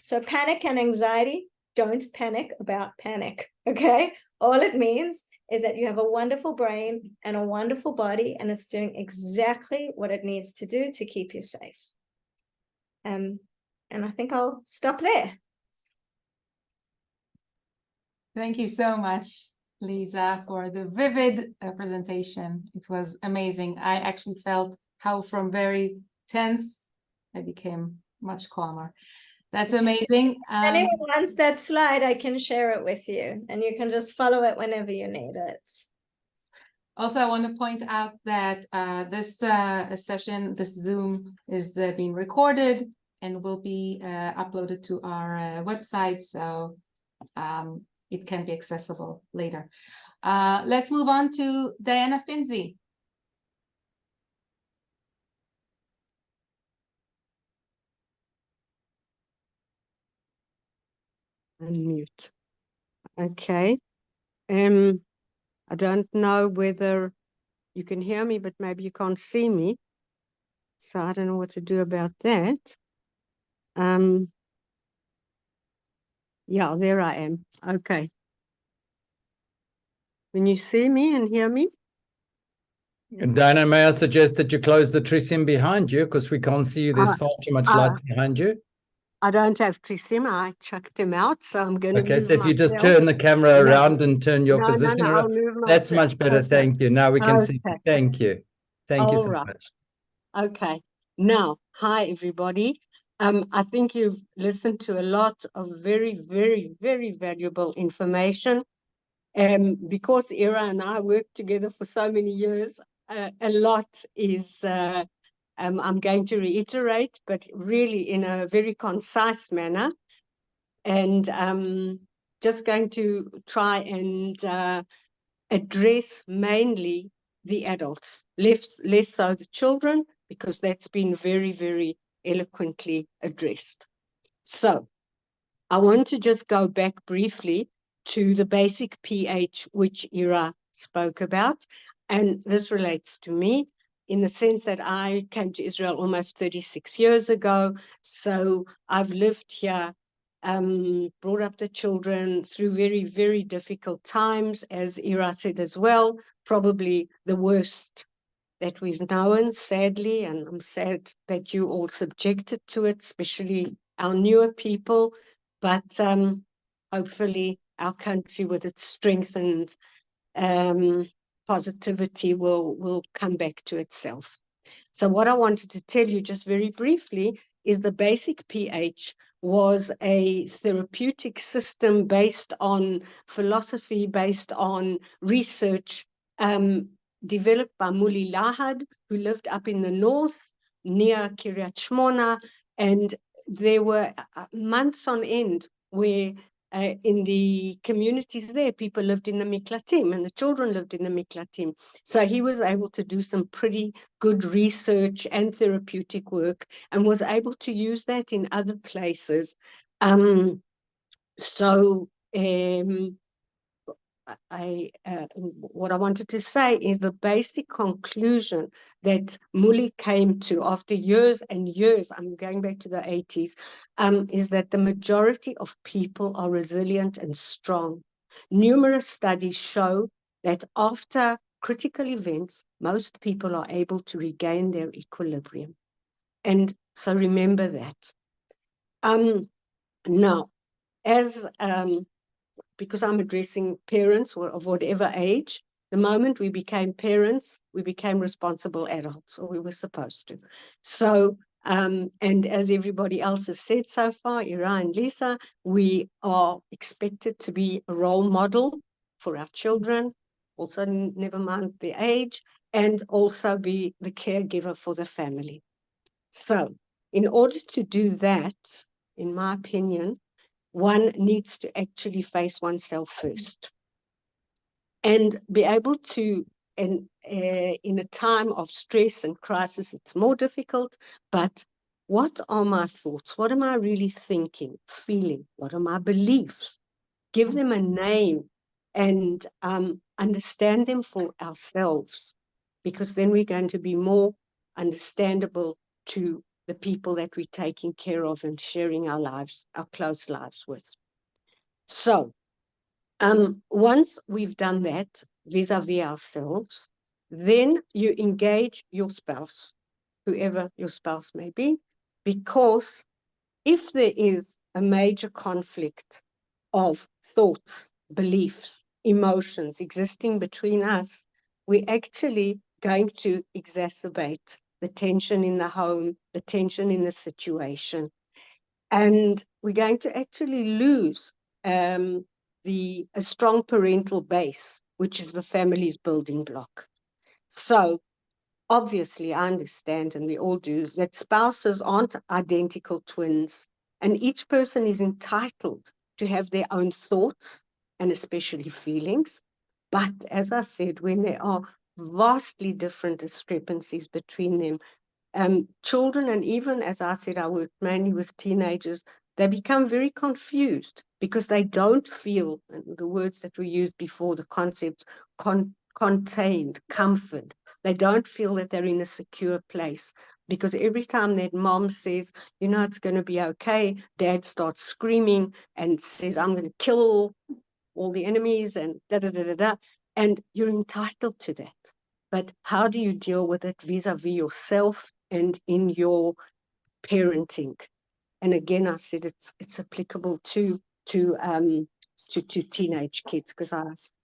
[SPEAKER 7] So panic and anxiety, don't panic about panic, okay? All it means is that you have a wonderful brain and a wonderful body, and it's doing exactly what it needs to do to keep you safe. And I think I'll stop there.
[SPEAKER 2] Thank you so much, Lisa, for the vivid presentation. It was amazing. I actually felt how from very tense, I became much calmer. That's amazing.
[SPEAKER 7] If anyone wants that slide, I can share it with you, and you can just follow it whenever you need it.
[SPEAKER 2] Also, I want to point out that this session, this Zoom, is being recorded and will be uploaded to our website, so it can be accessible later. Let's move on to Diana Finzi.
[SPEAKER 8] Unmute. Okay. I don't know whether you can hear me, but maybe you can't see me. So I don't know what to do about that. Yeah, there I am. Okay. Can you see me and hear me?
[SPEAKER 6] Diana, may I suggest that you close the Trisim behind you, because we can't see you. There's far too much light behind you.
[SPEAKER 8] I don't have Trisim. I chucked him out, so I'm going to
[SPEAKER 6] Okay,
[SPEAKER 8] move
[SPEAKER 6] so if you just
[SPEAKER 8] myself.
[SPEAKER 6] turn the camera around and turn your
[SPEAKER 8] No,
[SPEAKER 6] position
[SPEAKER 8] I'll
[SPEAKER 6] around,
[SPEAKER 8] move
[SPEAKER 6] that's
[SPEAKER 8] myself.
[SPEAKER 6] much better.
[SPEAKER 8] Okay.
[SPEAKER 6] Thank you. Now we can see.
[SPEAKER 8] Okay.
[SPEAKER 6] Thank you. Thank you so
[SPEAKER 8] All right.
[SPEAKER 6] much.
[SPEAKER 8] Okay. Now, hi, everybody. I think you've listened to a lot of very, very, very valuable information. Because Ira and I worked together for so many years, a lot is, I'm going to reiterate, but really in a very concise manner. And just going to try and address mainly the adults, less so the children, because that's been very, very eloquently addressed. So I want to just go back briefly to the basic pH, which Ira spoke about. And this relates to me in the sense that I came to Israel almost 36 years ago. So I've lived here, brought up the children through very, very difficult times, as Ira said as well, probably the worst that we've known, sadly, and I'm sad that you all subjected to it, especially our newer people. But hopefully our country, with its strength and positivity, will come back to itself. So what I wanted to tell you just very briefly is the basic pH was a therapeutic system based on philosophy, based on research, developed by Muli Lahad, who lived up in the north near Kiryat Shmona, and there were months on end where in the communities there, people lived in the miklatim and the children lived in the miklatim. So he was able to do some pretty good research and therapeutic work and was able to use that in other places. What I wanted to say is the basic conclusion that Muli came to after years and years, I'm going back to the 80s, is that the majority of people are resilient and strong. Numerous studies show that after critical events, most people are able to regain their equilibrium. And so remember that. Now, as because I'm addressing parents of whatever age, the moment we became parents, we became responsible adults, or we were supposed to. So, and as everybody else has said so far, Ira and Lisa, we are expected to be a role model for our children, also never mind the age, and also be the caregiver for the family. So, in order to do that, in my opinion, one needs to actually face oneself first and be able to, and in a time of stress and crisis, it's more difficult, but what are my thoughts? What am I really thinking, feeling? What are my beliefs? Give them a name and understand them for ourselves, because then we're going to be more understandable to the people that we're taking care of and sharing our lives, our close lives with. So, once we've done that vis-a-vis ourselves, then you engage your spouse, whoever your spouse may be, because if there is a major conflict of thoughts, beliefs, emotions existing between us, we're actually going to exacerbate the tension in the home, the tension in the situation. And we're going to actually lose a strong parental base, which is the family's building block. So obviously, I understand, and we all do, that spouses aren't identical twins, and each person is entitled to have their own thoughts and especially feelings. But as I said, when there are vastly different discrepancies between them, children, and even as I said, I work mainly with teenagers, they become very confused because they don't feel, the words that we used before, the concept, contained, comfort. They don't feel that they're in a secure place, because every time that mom says, you know, it's going to be okay, dad starts screaming and says, I'm going to kill all the enemies and da-da-da-da-da. And you're entitled to that. But how do you deal with it vis-a-vis yourself and in your parenting? And again, I said it's applicable to teenage kids, because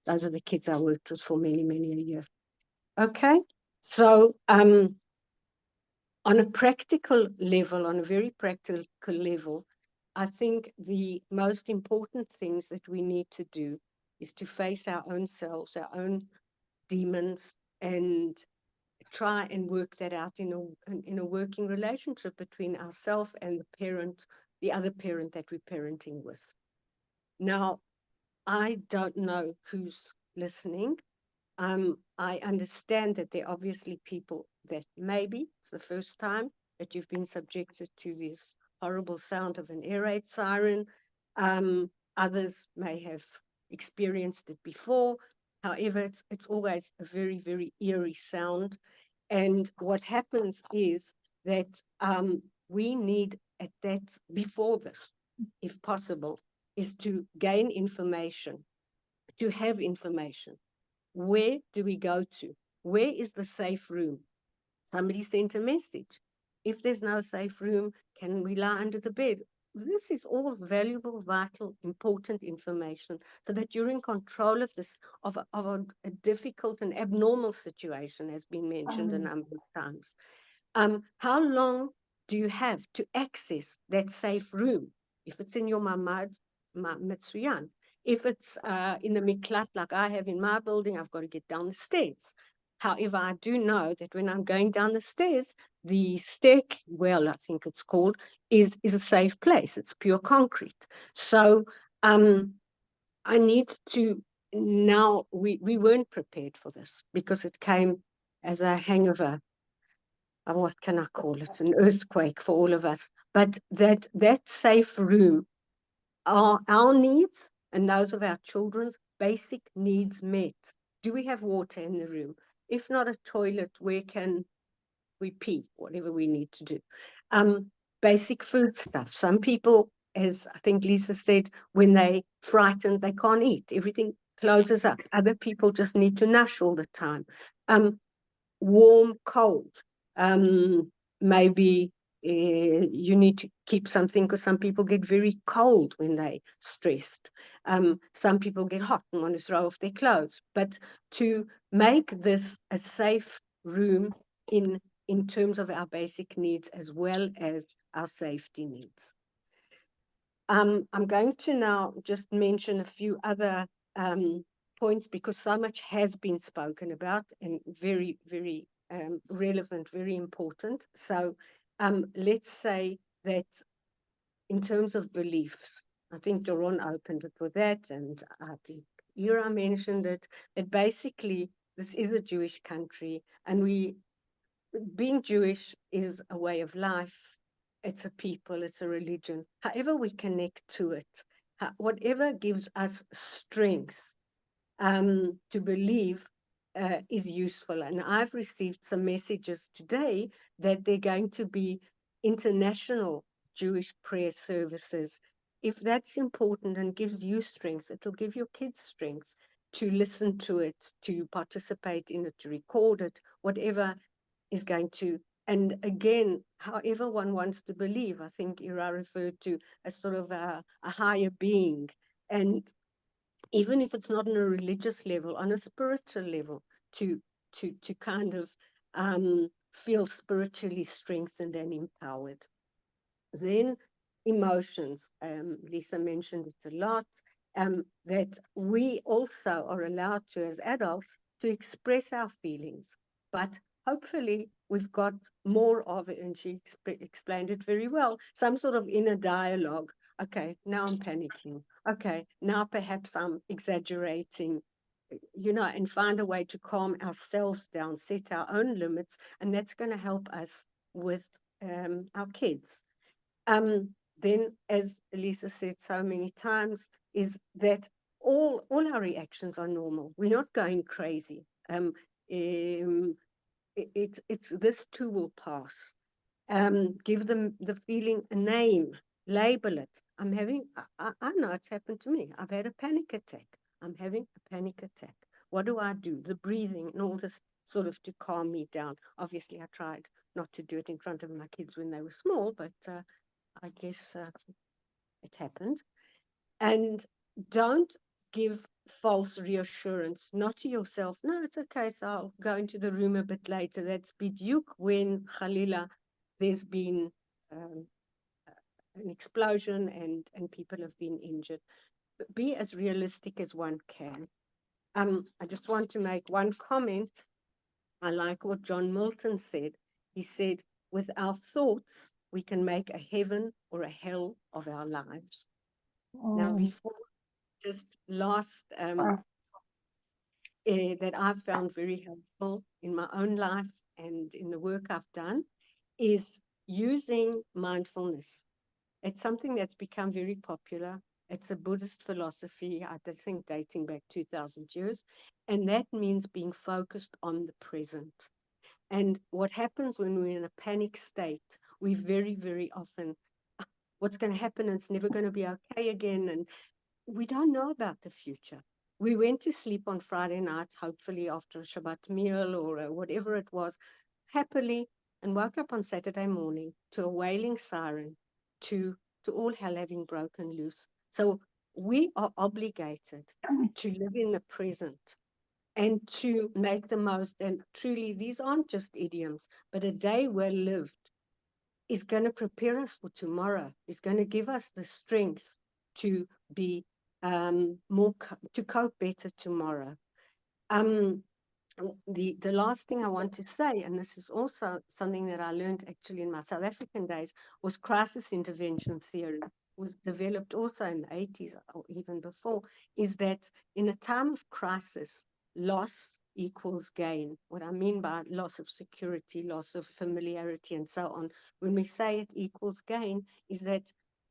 [SPEAKER 8] those are the kids I worked with for many a year. Okay, so on a practical level, on a very practical level, I think the most important things that we need to do is to face our own selves, our own demons, and try and work that out in a working relationship between ourselves and the parent, the other parent that we're parenting with. Now, I don't know who's listening. I understand that there are obviously people that maybe it's the first time that you've been subjected to this horrible sound of an air raid siren. Others may have experienced it before. However, it's always a very eerie sound. And what happens is that we need at that, before this, if possible, is to gain information, to have information. Where do we go to? Where is the safe room? Somebody sent a message. If there's no safe room, can we lie under the bed? This is all valuable, vital, important information, so that you're in control of this, of a difficult and abnormal situation, has been mentioned a number of times. How long do you have to access that safe room? If it's in your mamad, Mitsuyan. If it's in the miklat like I have in my building, I've got to get down the stairs. However, I do know that when I'm going down the stairs, the stairwell, I think it's called, is a safe place. It's pure concrete. So I need to now, we weren't prepared for this because it came as a hangover. What can I call it? An earthquake for all of us. But that safe room are our needs and those of our children's basic needs met. Do we have water in the room? If not a toilet, where can we pee? Whatever we need to do. Basic food stuff. Some people, as I think Lisa said, when they frightened, they can't eat. Everything closes up. Other people just need to nourish all the time. Warm, cold. Maybe you need to keep something because some people get very cold when they stressed. Some people get hot and want to throw off their clothes. But to make this a safe room in terms of our basic needs as well as our safety needs. I'm going to now just mention a few other points because so much has been spoken about and very, very relevant, very important. So let's say that in terms of beliefs, I think Doron opened it with that, and I think Ira mentioned it, that basically this is a Jewish country, and being Jewish is a way of life. It's a people, it's a religion. However we connect to it, whatever gives us strength to believe is useful. And I've received some messages today that they're going to be international Jewish prayer services. If that's important and gives you strength, it'll give your kids strength to listen to it, to participate in it, to record it, whatever is going to. And again, however one wants to believe, I think Ira referred to as sort of a higher being. And even if it's not on a religious level, on a spiritual level, to kind of feel spiritually strengthened and empowered. Then emotions, Lisa mentioned it a lot, that we also are allowed to, as adults, to express our feelings. But hopefully we've got more of it, and she explained it very well, some sort of inner dialogue. Okay, now I'm panicking. Okay, now perhaps I'm exaggerating, and find a way to calm ourselves down, set our own limits, and that's going to help us with our kids. Then, as Lisa said so many times, is that all our reactions are normal. We're not going crazy. It's this too will pass. Give them the feeling a name, label it. I know it's happened to me. I've had a panic attack. I'm having a panic attack. What do I do? The breathing and all this sort of to calm me down. Obviously, I tried not to do it in front of my kids when they were small, but I guess it happened. And don't give false reassurance, not to yourself. No, it's okay, so I'll go into the room a bit later. That's bidyuk when Khalila, there's been an explosion and people have been injured. But be as realistic as one can. I just want to make one comment. I like what John Milton said. He said, with our thoughts, we can make a heaven or a hell of our lives. Now, before just last that I've found very helpful in my own life and in the work I've done is using mindfulness. It's something that's become very popular. It's a Buddhist philosophy, I think dating back 2,000 years. And that means being focused on the present. And what happens when we're in a panic state, we very, very often, what's going to happen? And it's never going to be okay again. And we don't know about the future. We went to sleep on Friday night, hopefully after a Shabbat meal or whatever it was, happily, and woke up on Saturday morning to a wailing siren, to all hell having broken loose. So we are obligated to live in the present and to make the most. And truly, these aren't just idioms, but a day well lived is going to prepare us for tomorrow, is going to give us the strength to be to cope better tomorrow. the last thing I want to say, and this is also something that I learned actually in my South African days, was crisis intervention theory. Was developed also in the 80s or even before, is that in a time of crisis, loss equals gain. What I mean by loss of security, loss of familiarity, and so on, when we say it equals gain, is that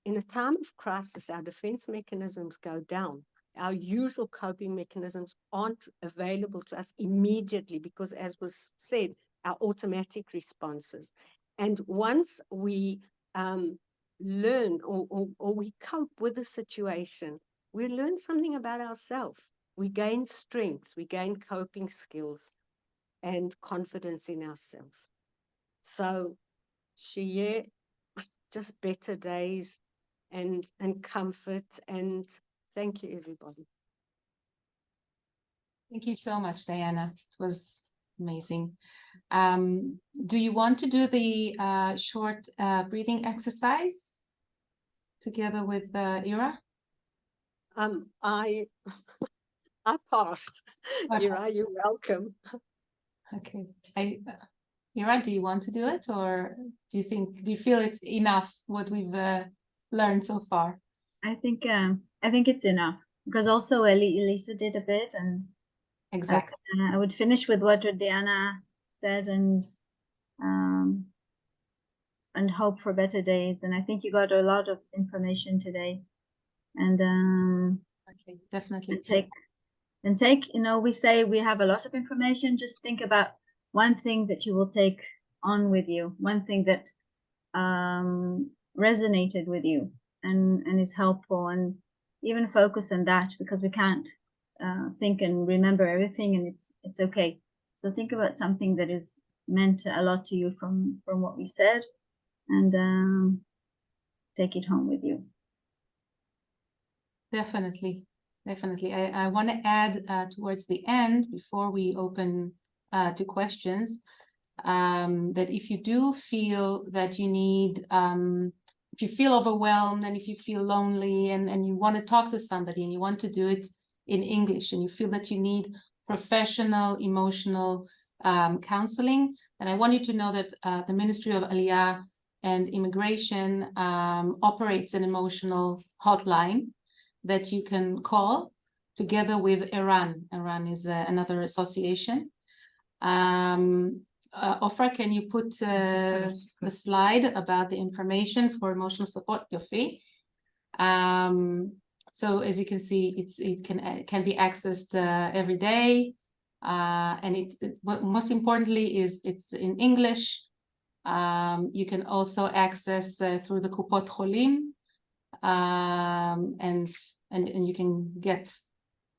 [SPEAKER 8] in a time of crisis, our defense mechanisms go down. Our usual coping mechanisms aren't available to us immediately because, as was said, our automatic responses. And once we learn or we cope with the situation, we learn something about ourselves. We gain strengths, we gain coping skills and confidence in ourselves. So, Sheye, just better days and comfort, and thank you, everybody.
[SPEAKER 2] Thank you so much, Diana. It was amazing. Do you want to do the short breathing exercise together with Ira?
[SPEAKER 8] I passed.
[SPEAKER 2] Okay.
[SPEAKER 8] Ira, you're welcome.
[SPEAKER 2] Okay. Ira, do you want to do it, or do you feel it's enough what we've learned so far?
[SPEAKER 3] I think it's enough, because also Elisa did a bit, and
[SPEAKER 2] Exactly.
[SPEAKER 3] I would finish with what Diana said, and hope for better days. And I think you got a lot of information today, and
[SPEAKER 2] Okay, definitely.
[SPEAKER 3] take, we say we have a lot of information. Just think about one thing that you will take on with you, one thing that resonated with you and is helpful, and even focus on that, because we can't think and remember everything, and it's okay. So think about something that is meant a lot to you from what we said, and take it home with you.
[SPEAKER 2] Definitely. I want to add towards the end, before we open to questions, that if you do feel that you need, if you feel overwhelmed and if you feel lonely and you want to talk to somebody and you want to do it in English, and you feel that you need professional emotional counseling, then I want you to know that the Ministry of Aliyah and Immigration operates an emotional hotline that you can call together with Iran. Iran is another association. Ofra, can you put the slide about the information for emotional support, Yofi? So as you can see, it can be accessed every day, and what most importantly is it's in English. You can also access through the Kupot Cholim, and you can get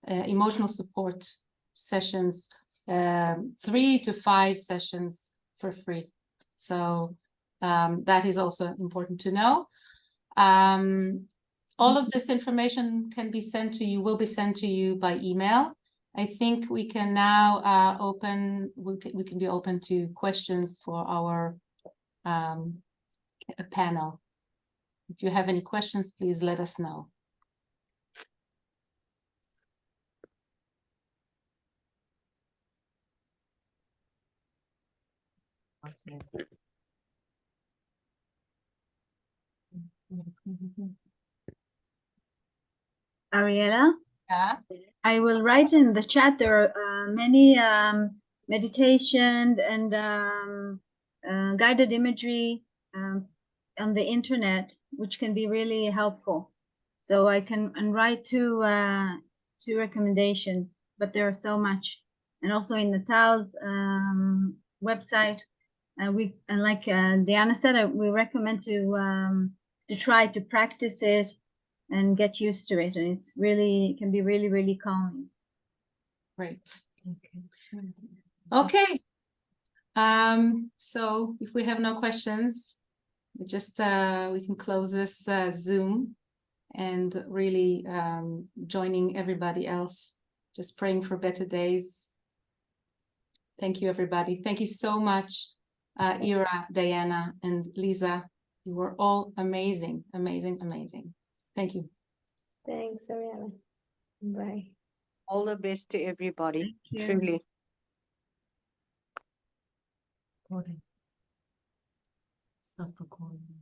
[SPEAKER 2] emotional support sessions, 3 to 5 sessions for free. So that is also important to know. All of this information can be sent to you, will be sent to you by email. I think we can now we can be open to questions for our panel. If you have any questions, please let us know.
[SPEAKER 3] Ariella?
[SPEAKER 2] Yeah.
[SPEAKER 3] I will write in the chat. There are many meditation and guided imagery on the internet, which can be really helpful. So I can write two recommendations, but there are so much. And also in Natal's website, and like Diana said, we recommend to try to practice it and get used to it, and it can be really, really calming.
[SPEAKER 2] Great. Okay. So if we have no questions, we can close this Zoom, and really joining everybody else, just praying for better days. Thank you, everybody. Thank you so much, Ira, Diana, and Lisa. You were all amazing, amazing, amazing. Thank you.
[SPEAKER 7] Thanks, Ariella. Bye.
[SPEAKER 8] All the best to everybody,
[SPEAKER 3] Thank you.
[SPEAKER 8] truly.
[SPEAKER 5] Recording. Stop recording.